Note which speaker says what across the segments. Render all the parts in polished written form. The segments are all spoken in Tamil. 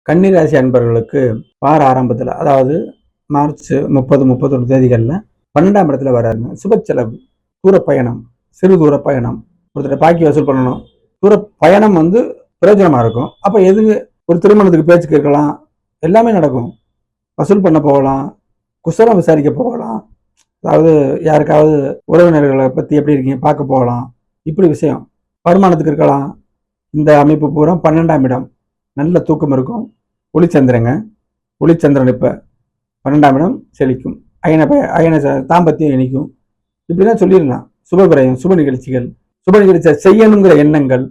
Speaker 1: கன்னி ராசி அன்பர்களுக்கு வார ஆரம்பத்தில், அதாவது மார்ச் 30, 31 தேதிகளில் 12ஆம் இடத்துல வராருங்க. சுப செலவு, தூர பயணம், சிறு தூர பயணம், ஒருத்தர் பாக்கி வசூல் பண்ணணும். தூர பயணம் பிரயோஜனமா இருக்கும். அப்போ எதுக்கு ஒரு திருமணத்துக்கு பேச்சு கேட்கலாம், எல்லாமே நடக்கும். வசூல் பண்ண போகலாம், குசலம் விசாரிக்க போகலாம், அதாவது யாருக்காவது உறவினர்களை பற்றி எப்படி இருக்கீங்க பார்க்க போகலாம். இப்படி விஷயம் வருமானத்துக்கு இருக்கலாம். இந்த அமைப்பு பூரா 12ஆம் இடம், நல்ல தூக்கம் இருக்கும். ஒளிச்சந்திரங்க, ஒளிச்சந்திரன் இப்போ 12ஆம் இடம் செழிக்கும். அயன தாம்பத்தியம் இணைக்கும். இப்படிதான் சொல்லிடலாம். சுபபிரயம், சுப நிகழ்ச்சிகள், சுப நிகழ்ச்சி செய்யணுங்கிற எண்ணங்கள்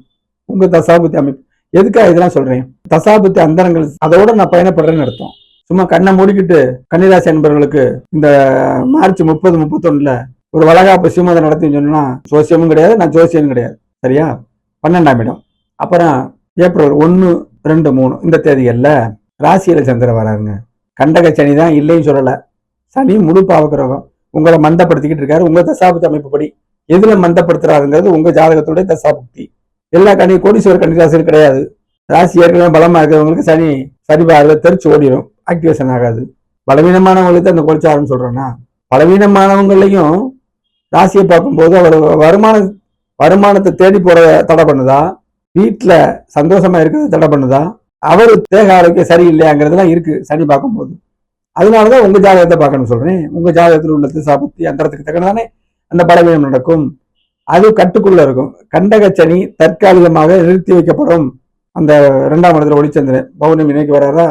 Speaker 1: உங்க தசாபுத்தி அமைப்பு. எதுக்காக இதெல்லாம் சொல்றேன்? தசாபுத்தி அந்தரங்கள் அதோட நான் பயணப்படுறேன்னு அர்த்தம். சும்மா கண்ணை மூடிக்கிட்டு கன்னிராசி என்பவர்களுக்கு இந்த மார்ச் 30, 31 ஒரு வளகாப்பு சிம்மதம் நடத்தின்னு சொன்னா ஜோசியமும் கிடையாது, நான் ஜோசியமும் கிடையாது. சரியா? 12ஆம் இடம். அப்புறம் ஏப்ரல் 1, 2, 3 இந்த தேதிகளில் ராசியில சந்திரன் வராருங்க. கண்டக சனி தான், இல்லைன்னு சொல்லல. சனி முழு பாவக்கிரகம் உங்களை மந்தப்படுத்திக்கிட்டு இருக்காரு. உங்க தசாபுத்தி அமைப்புப்படி எதுல மந்தப்படுத்துறாருங்கிறது உங்க ஜாதகத்துடைய தசாபுக்தி. எல்லா கோடீஸ்வரர் கன்னிராசியில் கிடையாது. ராசி ஏற்கனவே பலமா இருக்கிறவங்களுக்கு சனி சரிபார்வை தெரிச்சு ஓடிடும், ஆக்டிவேஷன் ஆகாது. பலவீனமானவங்களுக்கு அந்த கோல்சாரம்னு சொல்றேன்னா, பலவீனமானவங்களையும் ராசியை பார்க்கும்போது அவர் வருமானத்தை தேடி போற தடை பண்ணுதா, வீட்டுல சந்தோஷமா இருக்கிறது தடை பண்ணுதா, அவரு தேக ஆரோக்கியம் சரியில்லையாங்கிறதுலாம் இருக்கு சனி பார்க்கும்போது. அதனாலதான் உங்க ஜாதகத்தை பார்க்கணும் சொல்றேன். உங்க ஜாதகத்தில் உள்ள திசாபுத்தி அந்தரத்துக்கு தக்கனதானே அந்த பலவீனம் நடக்கும். அது கட்டுக்குள்ள இருக்கும். கண்டக சனி தற்காலிகமாக நிறுத்தி வைக்கப்படும். அந்த 2ஆம் இடத்துல ஒளிச்சந்திரன் பௌர்ணமி இன்னைக்கு வராரா,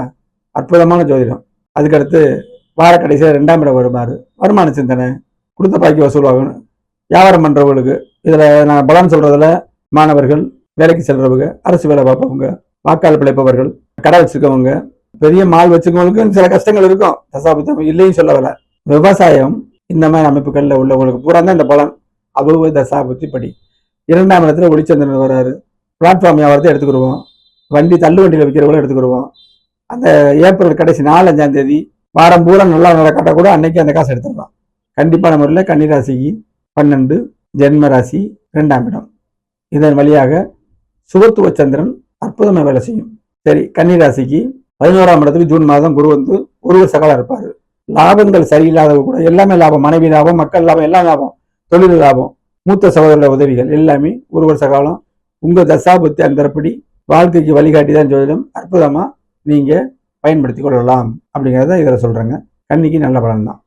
Speaker 1: அற்புதமான ஜோதிடம். அதுக்கடுத்து வார கடைசியில் 2ஆம் இடம் வருமாறு, வருமான சிந்தனை, கொடுத்த பாக்கி வசூலாகணும். வியாபாரம் பண்றவங்களுக்கு இதுல நான் பலன் சொல்றதுல மாணவர்கள், வேலைக்கு செல்றவங்க, அரசு வேலை பார்ப்பவங்க, வாக்காளர் பிழைப்பவர்கள், கடை வச்சுக்கவங்க, பெரிய மால் வச்சுக்கவங்களுக்கு சில கஷ்டங்கள் இருக்கும். தசாபுத்தம் இல்லைன்னு சொல்லவில்லை. விவசாயம் இந்த மாதிரி அமைப்புகள்ல உள்ளவங்களுக்கு பூரா தான் இந்த பலன். அவ்வளவு தசாபுத்தி படி 2ஆம் இடத்துல ஒளிச்சந்திரன் வராரு. பிளாட்ஃபார்ம் வியாபாரத்தை எடுத்துக்கிடுவோம். வண்டி தள்ளு வண்டியில் விற்கிறவங்களும் எடுத்துக்கிடுவோம். அந்த ஏப்ரல் கடைசி 4, 5ஆம் தேதி வாரம் பூரா நல்லா நடக்காட்டா கூட அன்னைக்கு அந்த காசு எடுத்துடலாம். கண்டிப்பான முறையில் கன்னிராசிக்கு 12 ஜென்ம ராசி 2ஆம் இடம். இதன் வழியாக சுபத்துவ சந்திரன் அற்புதமா வேலை செய்யும். சரி, கன்னிராசிக்கு 11ஆம் இடத்துக்கு ஜூன் மாதம் குரு ஒருவர் சகலா இருப்பாரு. லாபங்கள் சரியில்லாதவங்க கூட எல்லாமே லாபம், மனைவி லாபம், மக்கள் லாபம், எல்லாம் லாபம், தொழில் லாபம், மூத்த சகோதர உதவிகள் எல்லாமே ஒருவர் சகாலம். உங்க தசாபுத்தி அந்தரப்படி வாழ்க்கைக்கு வழிகாட்டி தான் ஜோதிடம். அற்புதமா நீங்க பயன்படுத்தி கொள்ளலாம் அப்படிங்கிறத இதில் சொல்றேங்க. கன்னிக்கு நல்ல பலன் தான்.